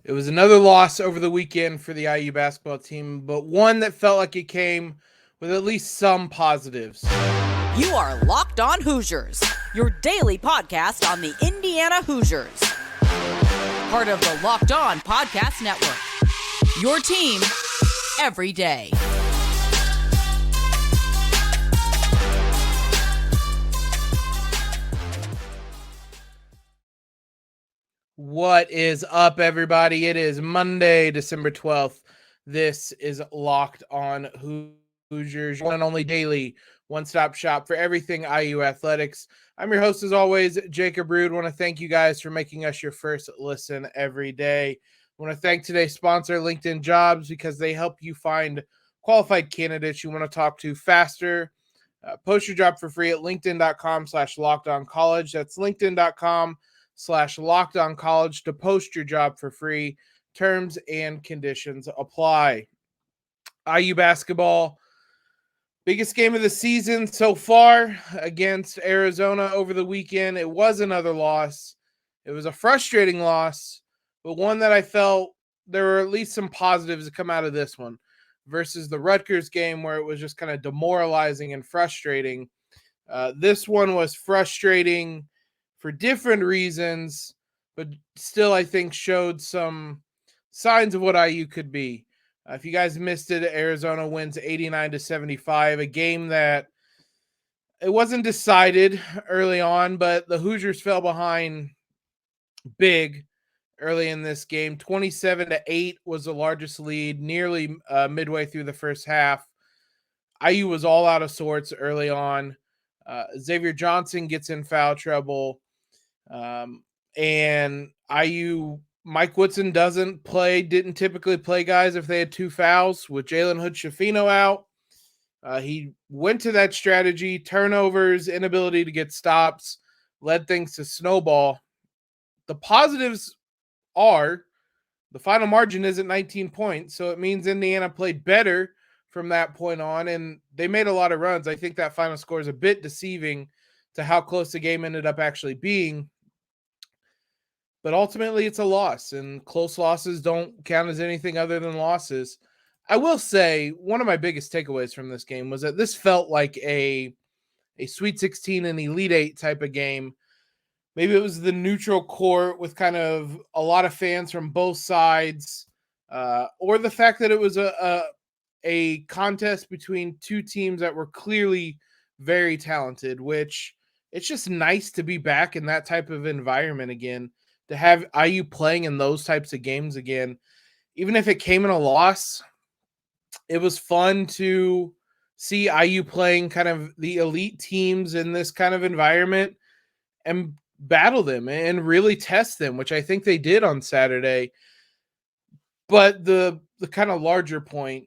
It was another loss over the weekend for the IU basketball team, but one that felt like it came with at least some positives. You are Locked On Hoosiers, your daily podcast on the Indiana Hoosiers. Part of the Locked On Podcast Network. Your team every day. What is up, everybody? It is Monday, December 12th. This is Locked On Hoosiers, one and only daily one-stop shop for everything IU athletics. I'm your host, as always, Jacob Rude. I want to thank you guys for making us your first listen every day. I want to thank today's sponsor, LinkedIn Jobs, because they help you find qualified candidates you want to talk to faster. Post your job for free at linkedin.com/lockedoncollege. That's linkedin.com/lockedoncollege to post your job for free. Terms and conditions apply. IU basketball, biggest game of the season so far against Arizona over the weekend. It was another loss. It was a frustrating loss, but one that I felt there were at least some positives that come out of this one versus the Rutgers game where it was just kind of demoralizing and frustrating. This one was frustrating for different reasons, but still I think showed some signs of what IU could be. If you guys missed it, Arizona wins 89-75, a game that it wasn't decided early on, but the Hoosiers fell behind big early in this game. 27-8 was the largest lead, nearly midway through the first half. IU was all out of sorts early on. Xavier Johnson gets in foul trouble. And IU, Mike Woodson didn't typically play guys if they had two fouls. With Jalen Hood-Schifino out, he went to that strategy. Turnovers, inability to get stops, led things to snowball. The positives are the final margin is at 19 points, so it means Indiana played better from that point on, and they made a lot of runs. I think that final score is a bit deceiving to how close the game ended up actually being. But ultimately, it's a loss, and close losses don't count as anything other than losses. I will say one of my biggest takeaways from this game was that this felt like a Sweet 16 and Elite 8 type of game. Maybe it was the neutral court with kind of a lot of fans from both sides, or the fact that it was a contest between two teams that were clearly very talented, which it's just nice to be back in that type of environment again, to have IU playing in those types of games again. Even if it came in a loss, it was fun to see IU playing kind of the elite teams in this kind of environment and battle them and really test them, which I think they did on Saturday. But the kind of larger point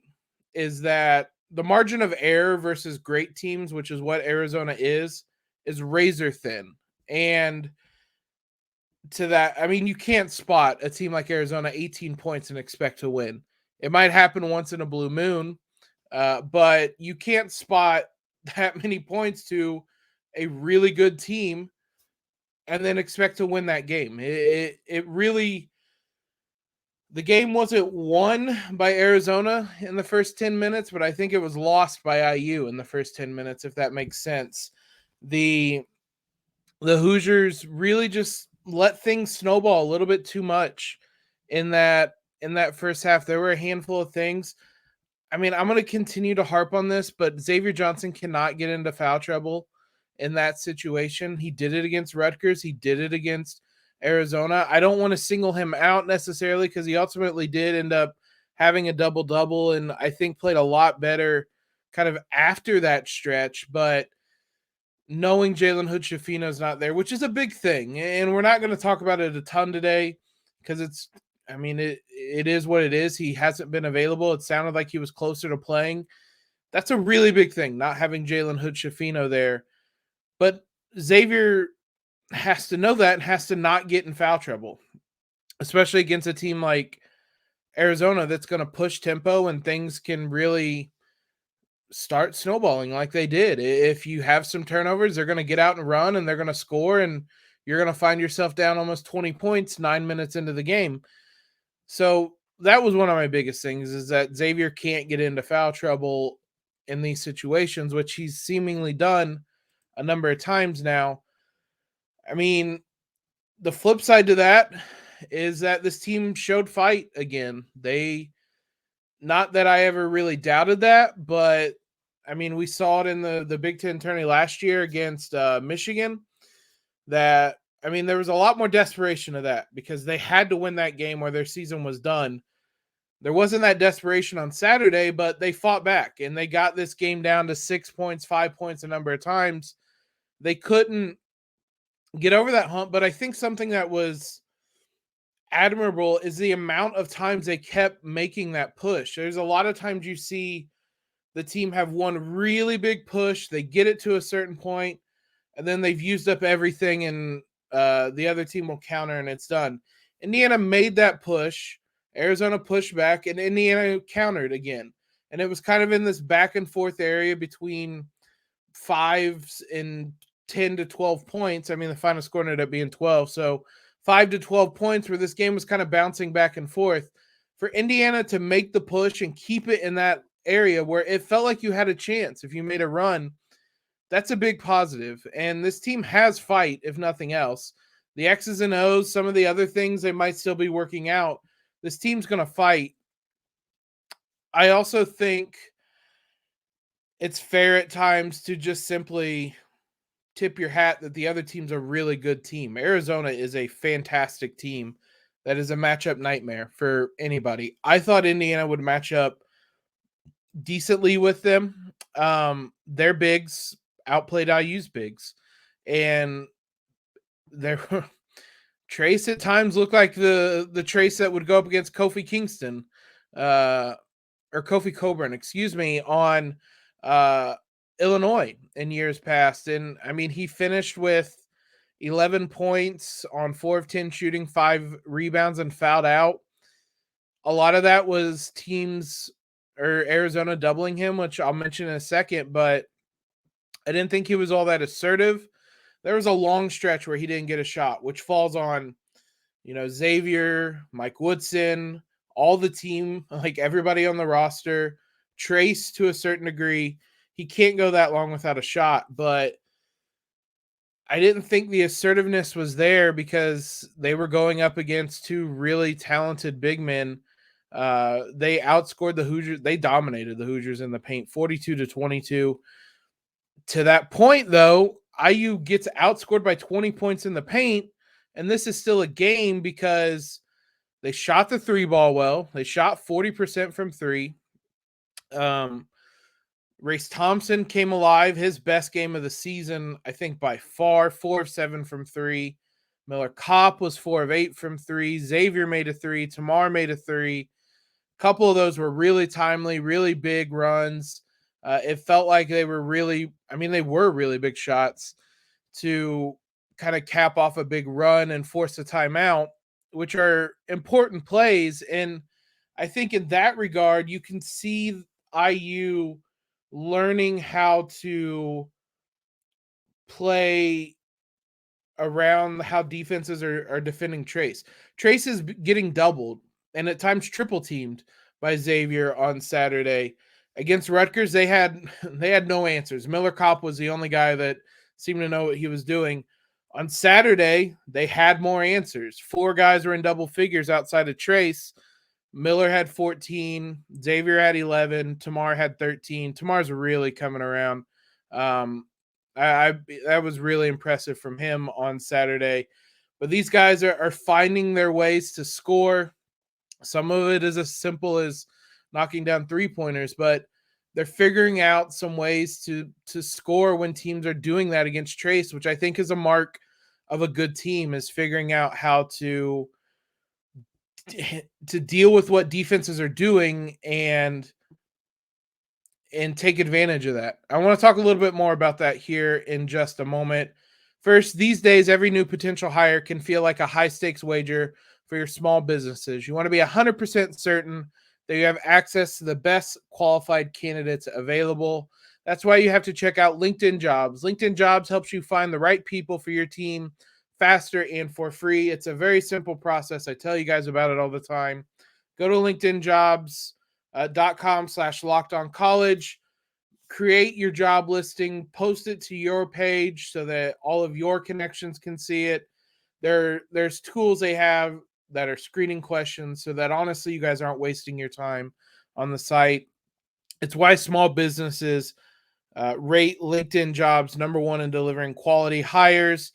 is that the margin of error versus great teams, which is what Arizona is razor thin. And to that, I mean, you can't spot a team like Arizona 18 points and expect to win. It might happen once in a blue moon, but you can't spot that many points to a really good team and then expect to win that game. It really, the game wasn't won by Arizona in the first 10 minutes, but I think it was lost by IU in the first 10 minutes, if that makes sense. The Hoosiers really just let things snowball a little bit too much in that first half. There were a handful of things. I mean, I'm going to continue to harp on this, but Xavier Johnson cannot get into foul trouble in that situation. He did it against Rutgers. He did it against Arizona. I don't want to single him out necessarily because he ultimately did end up having a double-double and I think played a lot better kind of after that stretch. But knowing Jalen Hood-Schifino is not there, which is a big thing, and we're not going to talk about it a ton today because it is what it is. He hasn't been available. It sounded like he was closer to playing. That's a really big thing, not having Jalen Hood-Schifino there. But Xavier has to know that and has to not get in foul trouble, especially against a team like Arizona that's going to push tempo and things can really start snowballing like they did. If you have some turnovers, they're going to get out and run and they're going to score, and you're going to find yourself down almost 20 points 9 minutes into the game. So that was one of my biggest things, is that Xavier can't get into foul trouble in these situations, which he's seemingly done a number of times now. I mean, the flip side to that is that this team showed fight again. Not that I ever really doubted that, but I mean, we saw it in the Big Ten tourney last year against Michigan. That, I mean, there was a lot more desperation of that because they had to win that game or their season was done. There wasn't that desperation on Saturday, but they fought back and they got this game down to 6 points, 5 points a number of times. They couldn't get over that hump, but I think something that was admirable is the amount of times they kept making that push. There's a lot of times you see the team have one really big push, they get it to a certain point, and then they've used up everything, and the other team will counter, and it's done. Indiana made that push. Arizona pushed back, and Indiana countered again. And it was kind of in this back and forth area between 5s and 10 to 12 points. I mean, the final score ended up being 12. So 5 to 12 points where this game was kind of bouncing back and forth. For Indiana to make the push and keep it in that area where it felt like you had a chance if you made a run, that's a big positive. And this team has fight, if nothing else. The X's and O's, some of the other things they might still be working out. This team's going to fight. I also think it's fair at times to just simply tip your hat that the other team's a really good team. Arizona is a fantastic team that is a matchup nightmare for anybody. I thought Indiana would match up decently with them. Their bigs outplayed IU's bigs. And their Trayce at times looked like the Trayce that would go up against Kofi Kingston, or Kofi Coburn, excuse me, on Illinois in years past. And I mean, he finished with 11 points on 4 of 10 shooting, 5 rebounds, and fouled out. A lot of that was teams or Arizona doubling him, which I'll mention in a second, but I didn't think he was all that assertive. There was a long stretch where he didn't get a shot, which falls on, Xavier, Mike Woodson, all the team, like everybody on the roster, Trayce to a certain degree. He can't go that long without a shot, but I didn't think the assertiveness was there because they were going up against 2 really talented big men. They outscored the Hoosiers. They dominated the Hoosiers in the paint, 42-22. To that point, though, IU gets outscored by 20 points in the paint, and this is still a game because they shot the 3 ball well. They shot 40% from 3. Race Thompson came alive, his best game of the season, I think by far, 4 of 7 from 3. Miller Kopp was 4 of 8 from 3. Xavier made a 3. Tamar made a 3. A couple of those were really timely, really big runs. It felt like they were really big shots to kind of cap off a big run and force a timeout, which are important plays. And I think in that regard, you can see IU learning how to play around how defenses are defending Trayce. Trayce is getting doubled and at times triple teamed by Xavier on Saturday. Against Rutgers, they had no answers. Miller Kopp was the only guy that seemed to know what he was doing. On Saturday, they had more answers. 4 guys were in double figures outside of Trayce. Miller had 14. Xavier had 11. Tamar had 13. Tamar's really coming around. That was really impressive from him on Saturday. But these guys are finding their ways to score. Some of it is as simple as knocking down 3-pointers, but they're figuring out some ways to score when teams are doing that against Trayce, which I think is a mark of a good team, is figuring out how to deal with what defenses are doing and take advantage of that. I want to talk a little bit more about that here in just a moment. First, these days, every new potential hire can feel like a high-stakes wager for your small businesses. You want to be 100% certain that you have access to the best qualified candidates available. That's why you have to check out LinkedIn Jobs. LinkedIn Jobs helps you find the right people for your team faster and for free. It's a very simple process. I tell you guys about it all the time. Go to linkedinjobs.com/lockedoncollege, create your job listing, post it to your page so that all of your connections can see it. There's tools they have that are screening questions so that honestly you guys aren't wasting your time on the site. It's why small businesses rate LinkedIn jobs number one in delivering quality hires.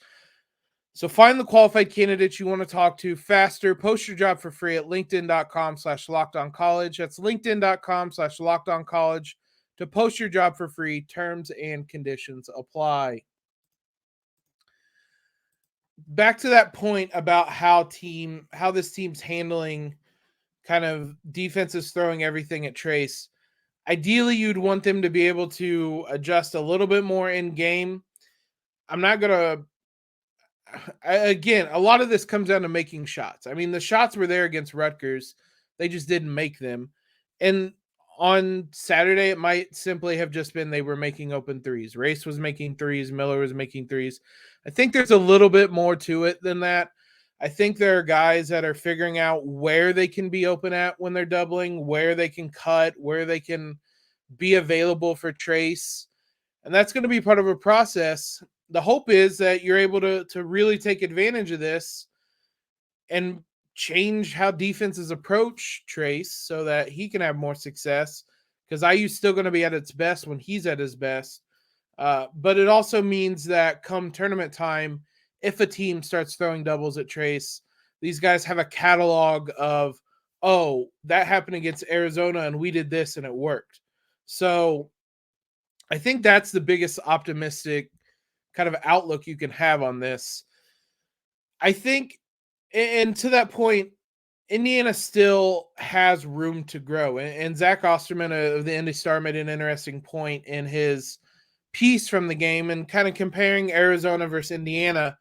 So find the qualified candidates you want to talk to faster. Post your job for free at linkedin.com/lockedoncollege. That's linkedin.com/lockedoncollege to post your job for free. Terms and conditions apply. Back to that point about how this team's handling kind of defenses throwing everything at Trayce. Ideally, you'd want them to be able to adjust a little bit more in game. I'm not going to again, a lot of this comes down to making shots. I mean, the shots were there against Rutgers. They just didn't make them. And on Saturday, it might simply have just been they were making open threes. Race was making threes. Miller was making threes. I think there's a little bit more to it than that. I think there are guys that are figuring out where they can be open at when they're doubling, where they can cut, where they can be available for Trayce. And that's going to be part of a process. The hope is that you're able to really take advantage of this and change how defenses approach Trayce so that he can have more success, because IU's still going to be at its best when he's at his best. But it also means that come tournament time, if a team starts throwing doubles at Trayce, these guys have a catalog of, oh, that happened against Arizona and we did this and it worked. So I think that's the biggest optimistic kind of outlook you can have on this. I think, and to that point, Indiana still has room to grow. And Zach Osterman of the Indy Star made an interesting point in his piece from the game and kind of comparing Arizona versus Indiana.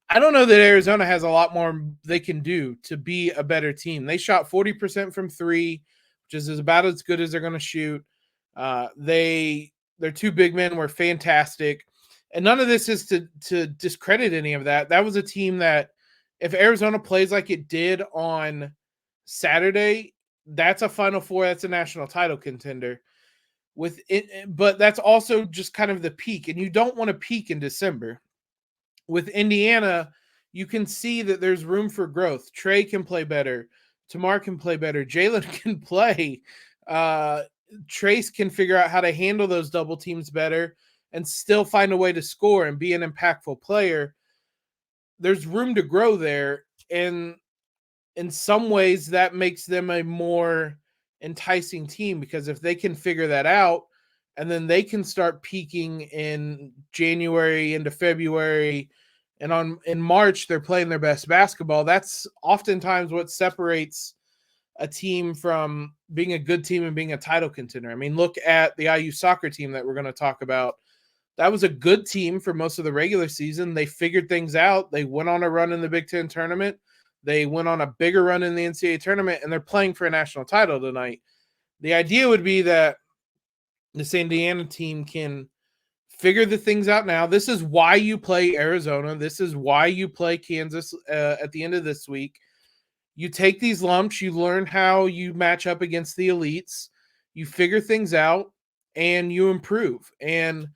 I don't know that Arizona has a lot more they can do to be a better team. They shot 40% from three, which is about as good as they're going to shoot. Their two big men were fantastic. And none of this is to discredit any of that. That was a team that if Arizona plays like it did on Saturday, that's a Final Four. That's a national title contender. With it, but that's also just kind of the peak. And you don't want to peak in December. With Indiana, you can see that there's room for growth. Trey can play better. Tamar can play better. Jalen can play. Trayce can figure out how to handle those double teams better and still find a way to score and be an impactful player. There's room to grow there. And in some ways, that makes them a more enticing team, because if they can figure that out and then they can start peaking in January into February, and in March they're playing their best basketball, that's oftentimes what separates a team from being a good team and being a title contender. I mean, look at the IU soccer team that we're going to talk about. That was a good team for most of the regular season. They figured things out. They went on a run in the Big Ten tournament. They went on a bigger run in the NCAA tournament, and they're playing for a national title tonight. The idea would be that this Indiana team can figure the things out now. This is why you play Arizona. This is why you play Kansas at the end of this week. You take these lumps, you learn how you match up against the elites, you figure things out, and you improve. And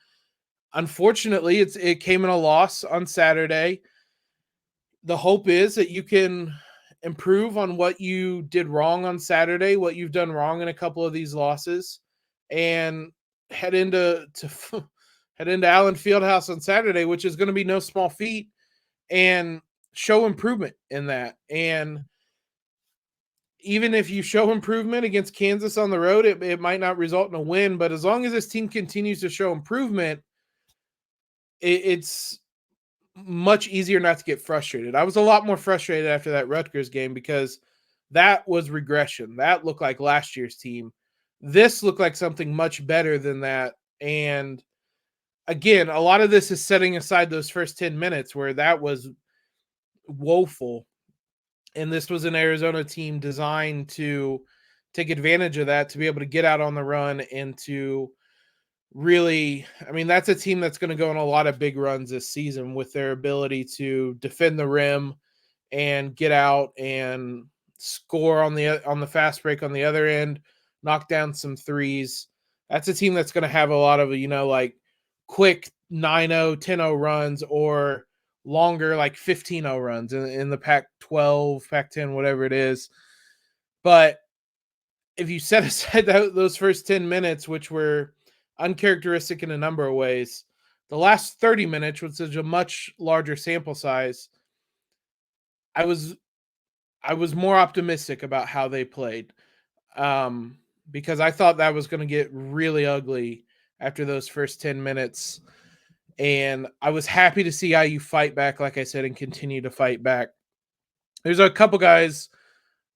unfortunately, it came in a loss on Saturday. The hope is that you can improve on what you did wrong on Saturday, what you've done wrong in a couple of these losses, and head into Allen Fieldhouse on Saturday, which is going to be no small feat, and show improvement in that. And even if you show improvement against Kansas on the road, it might not result in a win. But as long as this team continues to show improvement, it's much easier not to get frustrated. I was a lot more frustrated after that Rutgers game because that was regression. That looked like last year's team. This looked like something much better than that. And again, a lot of this is setting aside those first 10 minutes where that was woeful. And this was an Arizona team designed to take advantage of that, to be able to get out on the run and to really, I mean, that's a team that's going to go on a lot of big runs this season with their ability to defend the rim and get out and score on the fast break on the other end, knock down some threes. That's a team that's going to have a lot of, like quick 9-0, 10-0 runs or longer like 15-0 runs in the Pac-12, Pac-10, whatever it is. But if you set aside those first 10 minutes, which were uncharacteristic in a number of ways, the last 30 minutes, which is a much larger sample size, I was more optimistic about how they played, because I thought that was going to get really ugly after those first 10 minutes. And I was happy to see IU fight back, like I said, and continue to fight back. There's a couple guys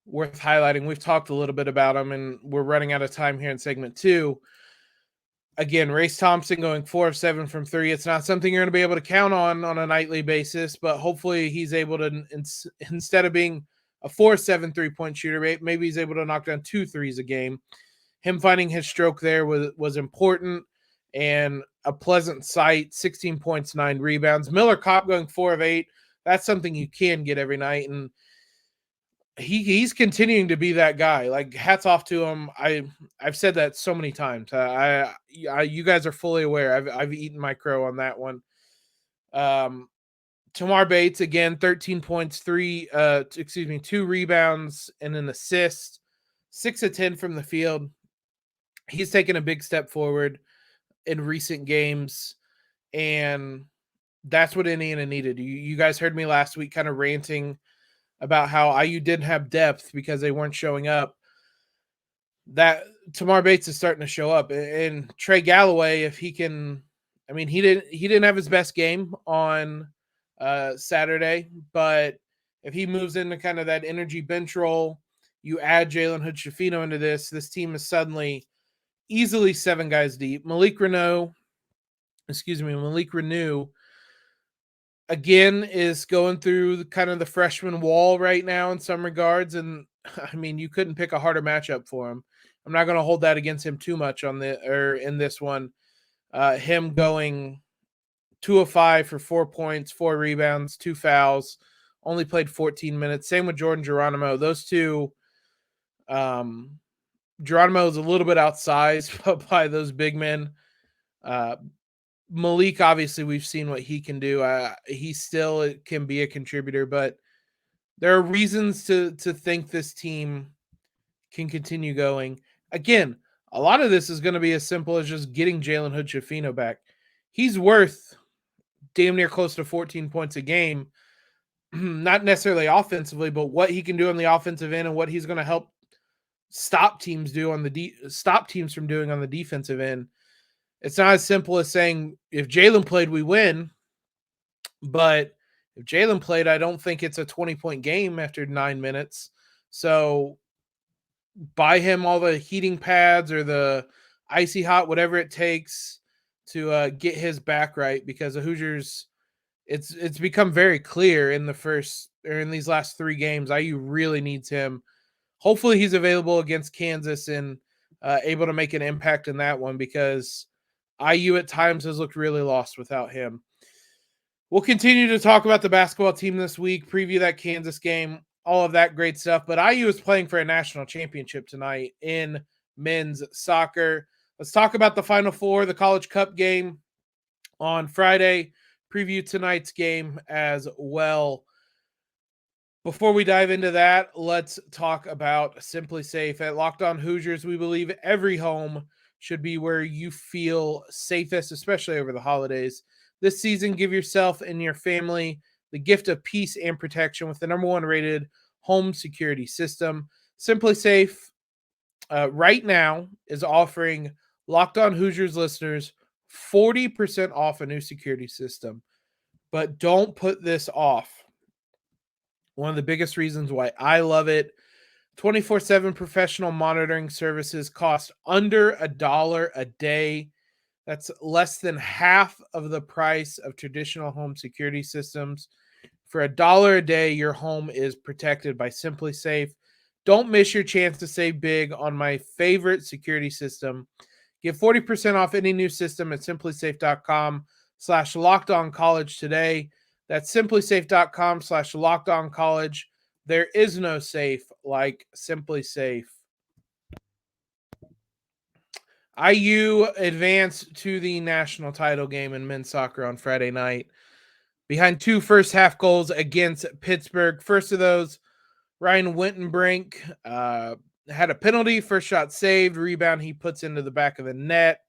worth highlighting. We've talked a little bit about them, and we're running out of time here in segment 2. Again, Race Thompson going 4 of 7 from 3. It's not something you're going to be able to count on a nightly basis, but hopefully he's able to, instead of being a 4-7 3-point shooter, maybe he's able to knock down 2 threes a game. Him finding his stroke there was important and a pleasant sight. 16 points, 9 rebounds. Miller Kopp going 4 of 8. That's something you can get every night, and he's continuing to be that guy. Like, hats off to him. I've said that so many times. You guys are fully aware. I've eaten my crow on that one. Tamar Bates again, 13 points, 2 rebounds and an assist, 6 of 10 from the field. He's taken a big step forward in recent games, and that's what Indiana needed. You guys heard me last week kind of ranting about how IU didn't have depth because they weren't showing up. That Tamar Bates is starting to show up, and Trey Galloway, if he can, I mean, he didn't have his best game on Saturday, but if he moves into kind of that energy bench role, you add Jalen Hood-Schifino into this team is suddenly easily 7 guys deep. Malik Reneau, again, is going through kind of the freshman wall right now in some regards. And I mean, you couldn't pick a harder matchup for him. I'm not going to hold that against him too much in this one. Him going 2 of 5 for 4 points, 4 rebounds, 2 fouls, only played 14 minutes. Same with Jordan Geronimo. Those two, Geronimo is a little bit outsized by those big men. Malik, obviously, we've seen what he can do. He still can be a contributor, but there are reasons to think this team can continue going. Again, a lot of this is going to be as simple as just getting Jalen Hood-Schifino back. He's worth damn near close to 14 points a game, not necessarily offensively, but what he can do on the offensive end and what he's going to help stop teams from doing on the defensive end. It's not as simple as saying, if Jalen played, we win. But if Jalen played, I don't think it's a 20-point game after 9 minutes. So buy him all the heating pads or the icy hot, whatever it takes to get his back right, because the Hoosiers, it's become very clear in these last 3 games, IU really needs him. Hopefully he's available against Kansas and able to make an impact in that one, because IU at times has looked really lost without him. We'll continue to talk about the basketball team this week, preview that Kansas game, all of that great stuff. But IU is playing for a national championship tonight in men's soccer. Let's talk about the Final Four, the College Cup game on Friday, preview tonight's game as well. Before we dive into that, let's talk about Simply Safe. At Locked On Hoosiers, we believe every home should be where you feel safest, especially over the holidays. This season, give yourself and your family the gift of peace and protection with the #1 rated home security system. Simply Safe right now is offering Locked On Hoosiers listeners 40% off a new security system. But don't put this off. One of the biggest reasons why I love it, 24/7 professional monitoring services cost under $1 a day. That's less than half of the price of traditional home security systems. For $1 a day, your home is protected by Simply Safe. Don't miss your chance to save big on my favorite security system. Get 40% off any new system at simplysafe.com/lockedoncollege today. That's simplysafe.com/lockedoncollege. There is no safe like Simply Safe. IU advanced to the national title game in men's soccer on Friday night behind 2 first half goals against Pittsburgh. First of those, Ryan Wittenbrink had a penalty, first shot saved, rebound he puts into the back of the net.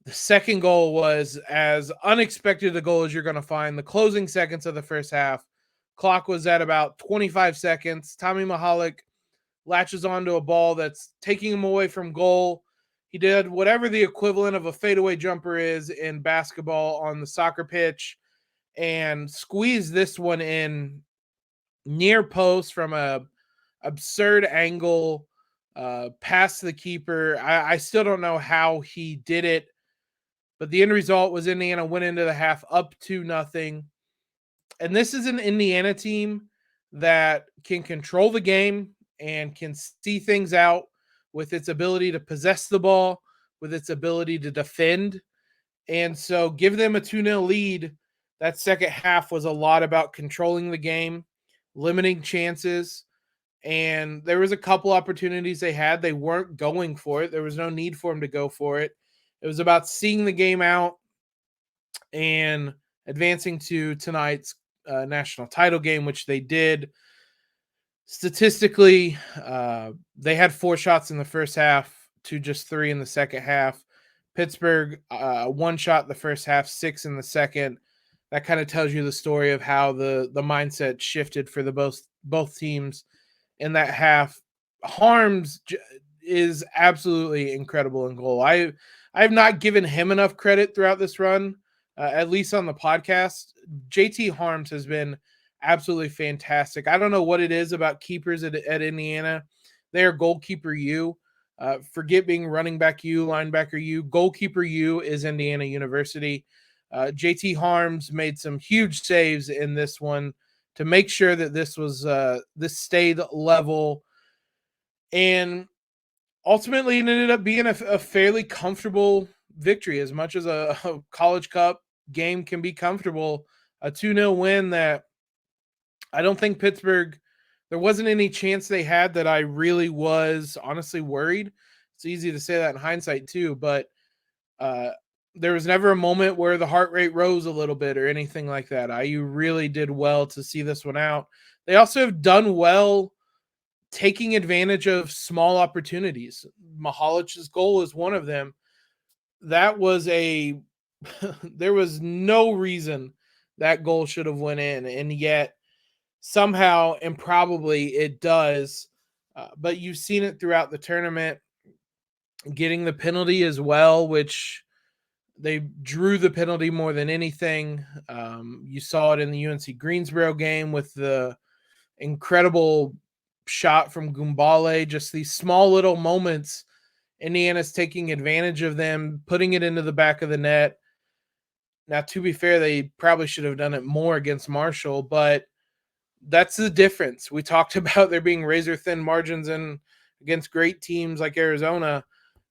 The second goal was as unexpected a goal as you're going to find. The closing seconds of the first half, clock was at about 25 seconds. Tommy Mahalik latches onto a ball that's taking him away from goal. He did whatever the equivalent of a fadeaway jumper is in basketball on the soccer pitch and squeezed this one in near post from a absurd angle past the keeper. I still don't know how he did it, but the end result was Indiana went into the half up 2-0. And this is an Indiana team that can control the game and can see things out with its ability to possess the ball, with its ability to defend. And so give them a 2-0 lead. That second half was a lot about controlling the game, limiting chances. And there was a couple opportunities they had. They weren't going for it. There was no need for them to go for it. It was about seeing the game out and advancing to tonight's national title game, which they did. Statistically, they had 4 shots in the first half to just 3 in the second half. Pittsburgh, 1 shot in the first half, 6 in the second. That kind of tells you the story of how the mindset shifted for the both teams in that half. Harms is absolutely incredible in goal. I have not given him enough credit throughout this run, at least on the podcast. JT Harms has been absolutely fantastic. I don't know what it is about keepers at Indiana. They are goalkeeper U. Forget being running back U, linebacker U. Goalkeeper U is Indiana University. JT Harms made some huge saves in this one to make sure that this stayed level. And ultimately, it ended up being a fairly comfortable victory. As much as a College Cup game can be comfortable, a 2-0 win that I don't think Pittsburgh, there wasn't any chance they had that I really was honestly worried. It's easy to say that in hindsight too, but there was never a moment where the heart rate rose a little bit or anything like that. IU really did well to see this one out. They also have done well taking advantage of small opportunities. Mahalic's goal is one of them. That was there was no reason that goal should have went in, and yet somehow and probably it does. But you've seen it throughout the tournament, getting the penalty as well, which they drew the penalty more than anything. You saw it in the UNC Greensboro game with the incredible shot from Gumbale. Just these small little moments, Indiana's taking advantage of them, putting it into the back of the net. Now, to be fair, they probably should have done it more against Marshall, but that's the difference. We talked about there being razor-thin margins against great teams like Arizona.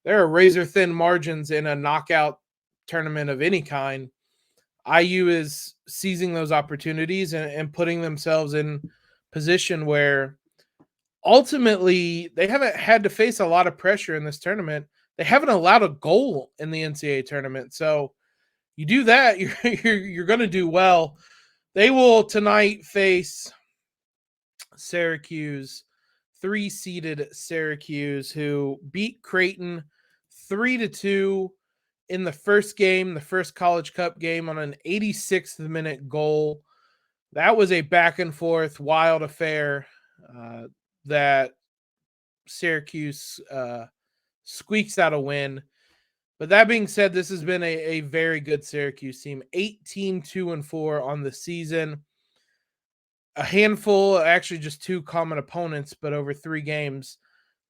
There are razor-thin margins in a knockout tournament of any kind. IU is seizing those opportunities and putting themselves in position where ultimately they haven't had to face a lot of pressure in this tournament. They haven't allowed a goal in the NCAA tournament. So you do that, you're going to do well. They will tonight face Syracuse, 3-seeded Syracuse, who beat Creighton 3-2 in the first game, the first College Cup game, on an 86th minute goal. That was a back and forth wild affair that Syracuse squeaks out a win. But that being said, this has been a very good Syracuse team. 18-2-4 on the season. A handful, actually just 2 common opponents, but over 3 games.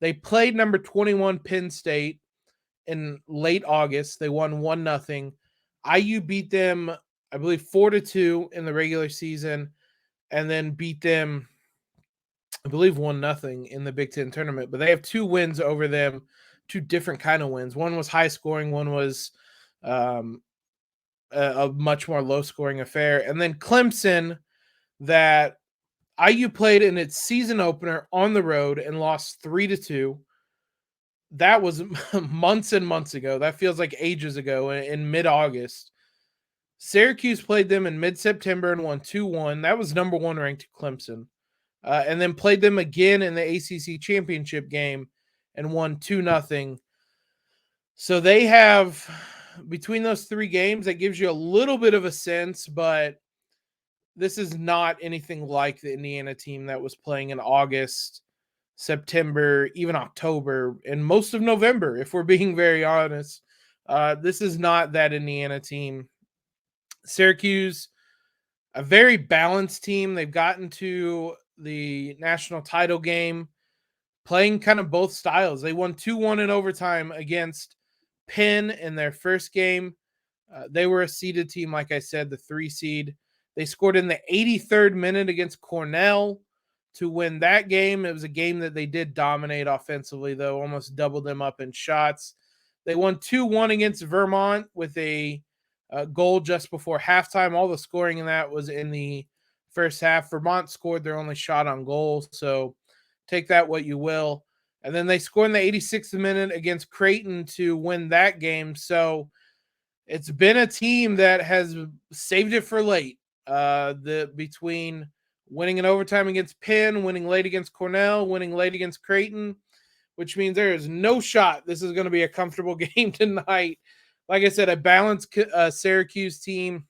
They played number 21 Penn State in late August. They won 1-0. IU beat them, I believe, 4-2 in the regular season, and then beat them, I believe, 1-0 in the Big Ten tournament. But they have 2 wins over them, 2 different kind of wins. One was high scoring, one was a much more low scoring affair. And then Clemson, that IU played in its season opener on the road and lost 3-2. That was months and months ago. That feels like ages ago in mid-August. Syracuse played them in mid-September and won 2-1. That was number 1 ranked Clemson. And then played them again in the ACC championship game and won 2-0. So they have, between those 3 games, that gives you a little bit of a sense, but this is not anything like the Indiana team that was playing in August, September, even October, and most of November, if we're being very honest. This is not that Indiana team. Syracuse, a very balanced team. They've gotten to the national title game playing kind of both styles. They won 2-1 in overtime against Penn in their first game. They were a seeded team, like I said, the 3 seed. They scored in the 83rd minute against Cornell to win that game. It was a game that they did dominate offensively, though, almost doubled them up in shots. They won 2-1 against Vermont with a goal just before halftime. All the scoring in that was in the first half. Vermont scored their only shot on goal, so take that what you will. And then they scored in the 86th minute against Creighton to win that game. So it's been a team that has saved it for late. Between winning in overtime against Penn, winning late against Cornell, winning late against Creighton, which means there is no shot this is going to be a comfortable game tonight. Like I said, a balanced Syracuse team.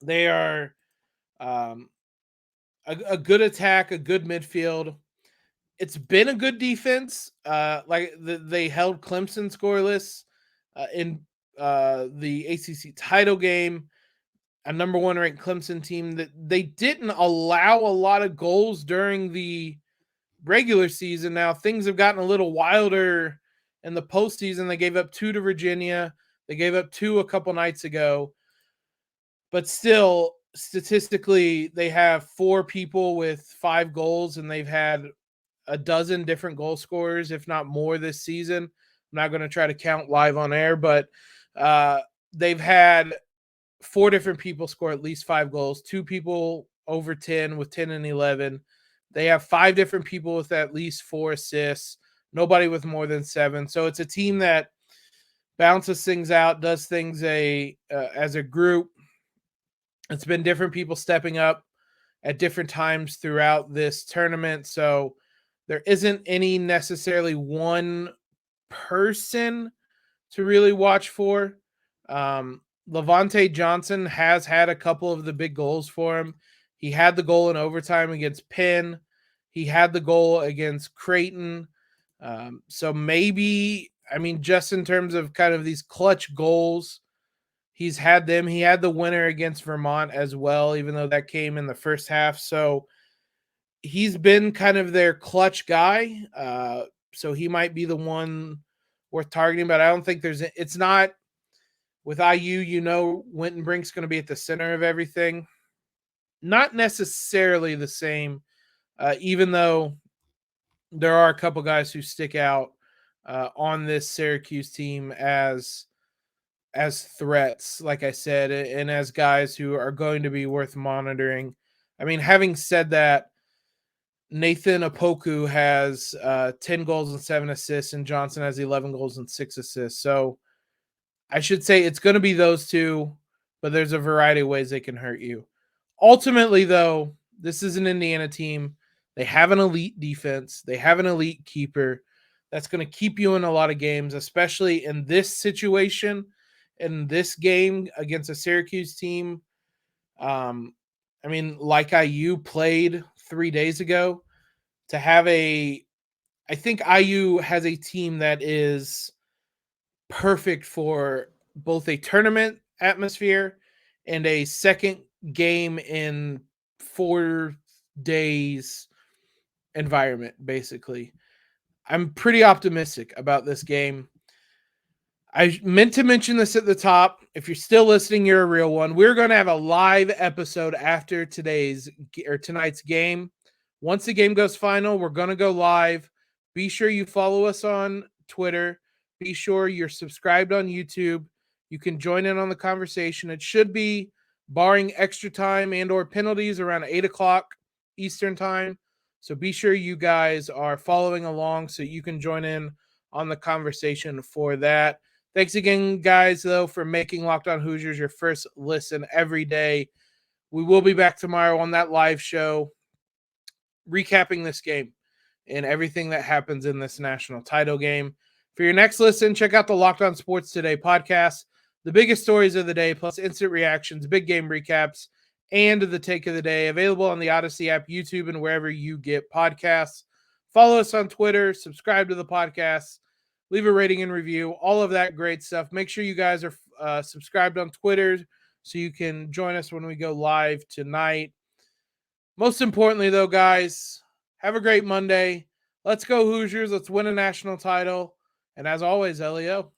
They are a good attack, a good midfield. It's been a good defense. They held Clemson scoreless in the ACC title game. A number 1 ranked Clemson team that they didn't allow a lot of goals during the regular season. Now things have gotten a little wilder in the postseason. They gave up 2 to Virginia. They gave up 2 a couple nights ago. But still, statistically, they have 4 people with 5 goals, and they've had a dozen different goal scorers, if not more, this season. I'm not going to try to count live on air, but they've had 4 different people score at least 5 goals, 2 people over 10 with 10 and 11. They have 5 different people with at least 4 assists, nobody with more than 7. So it's a team that bounces things out, does things as a group. It's been different people stepping up at different times throughout this tournament. So there isn't any necessarily one person to really watch for. Levante Johnson has had a couple of the big goals for him. He had the goal in overtime against Penn. He had the goal against Creighton. So maybe, just in terms of kind of these clutch goals, he's had them. He had the winner against Vermont as well, even though that came in the first half. So he's been kind of their clutch guy. So he might be the one worth targeting, but I don't think it's not with IU, Winton Brink's going to be at the center of everything. Not necessarily the same, even though there are a couple guys who stick out on this Syracuse team as threats, like I said, and as guys who are going to be worth monitoring. Having said that, Nathan Opoku has 10 goals and 7 assists, and Johnson has 11 goals and 6 assists. So I should say it's going to be those 2, but there's a variety of ways they can hurt you. Ultimately, though, this is an Indiana team. They have an elite defense. They have an elite keeper that's going to keep you in a lot of games, especially in this situation, in this game against a Syracuse team. Like IU played 3 days ago, to have I think IU has a team that is perfect for both a tournament atmosphere and a second game in 4 days environment, basically. I'm pretty optimistic about this game. I meant to mention this at the top. If you're still listening, you're a real one. We're going to have a live episode after tonight's game. Once the game goes final, we're going to go live. Be sure you follow us on Twitter. Be sure you're subscribed on YouTube. You can join in on the conversation. It should be, barring extra time and or penalties, around 8 o'clock Eastern time. So be sure you guys are following along so you can join in on the conversation for that. Thanks again, guys, though, for making Locked On Hoosiers your first listen every day. We will be back tomorrow on that live show, recapping this game and everything that happens in this national title game. For your next listen, check out the Locked On Sports Today podcast, the biggest stories of the day, plus instant reactions, big game recaps, and the take of the day, available on the Odyssey app, YouTube, and wherever you get podcasts. Follow us on Twitter, subscribe to the podcast, leave a rating and review, all of that great stuff. Make sure you guys are subscribed on Twitter so you can join us when we go live tonight. Most importantly, though, guys, have a great Monday. Let's go Hoosiers. Let's win a national title. And as always, LEO.